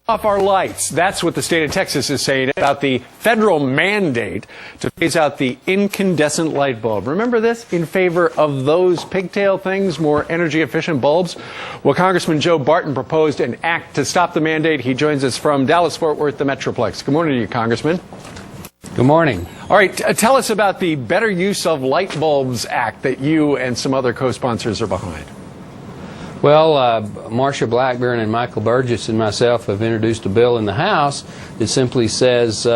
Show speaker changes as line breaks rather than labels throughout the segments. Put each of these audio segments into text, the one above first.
off our lights. That's what the state of Texas is saying about the federal mandate to phase out the incandescent light bulb. Remember this? In favor of those pigtail things, more energy efficient bulbs? Well, Congressman Joe Barton proposed an act to stop the mandate. He joins us from Dallas-Fort Worth, the Metroplex. Good morning to you, Congressman.
Good morning. All
right, tell us about the Better Use of Light Bulbs Act that you and some other co-sponsors are behind.
Well, Marcia Blackburn and Michael Burgess and myself have introduced a bill in the House that simply says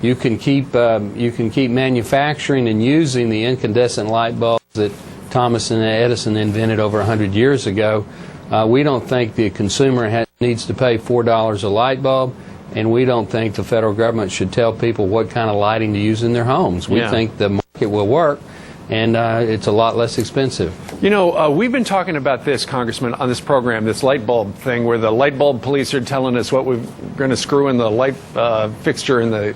you can keep manufacturing and using the incandescent light bulbs that Thomas and Edison invented over 100 years ago. We don't think the consumer needs to pay $4 a light bulb, and we don't think the federal government should tell people what kind of lighting to use in their homes. We think the market will work, and it's a lot less expensive.
You know, we've been talking about this, Congressman, on this program, this light bulb thing, where the light bulb police are telling us what we're going to screw in the light fixture in the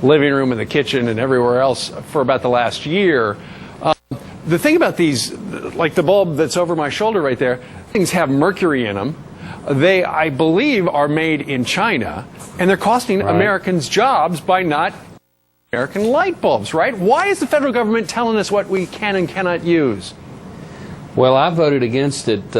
living room and the kitchen and everywhere else for about the last year. The thing about these, like the bulb that's over my shoulder right there, things have mercury in them. They, I believe, are made in China, and they're costing Americans jobs by not American light bulbs, right? Why is the federal government telling us what we can and cannot use?
Well, I voted against it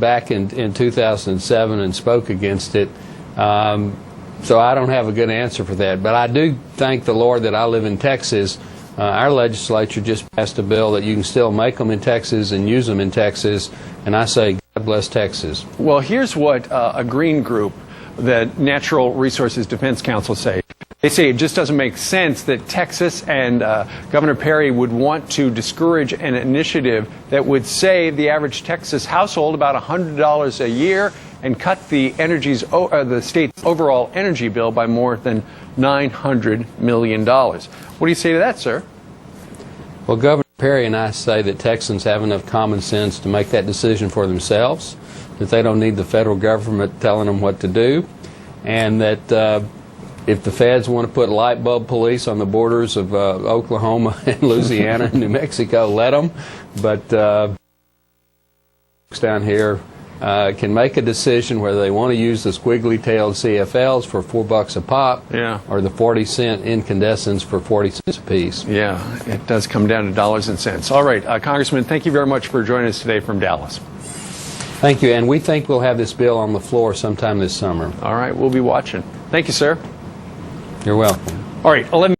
back in 2007 and spoke against it, so I don't have a good answer for that. But I do thank the Lord that I live in Texas. Our legislature just passed a bill that you can still make them in Texas and use them in Texas, and I say, God bless Texas.
Well, here's what a green group, the Natural Resources Defense Council, say. They say it just doesn't make sense that Texas and Governor Perry would want to discourage an initiative that would save the average Texas household about $100 a year and cut the state's overall energy bill by more than $900 million. What do you say to that, sir?
Well, Governor Perry and I say that Texans have enough common sense to make that decision for themselves, that they don't need the federal government telling them what to do, and that if the feds want to put light bulb police on the borders of Oklahoma and Louisiana and New Mexico, let them. But down here can make a decision whether they want to use the squiggly-tailed CFLs for $4 a pop, or the 40-cent incandescents for 40 cents a piece.
Yeah, it does come down to dollars and cents. All right, Congressman, thank you very much for joining us today from Dallas.
Thank you, and we think we'll have this bill on the floor sometime this summer.
All right, we'll be watching. Thank you, sir.
You're welcome.
All right, 11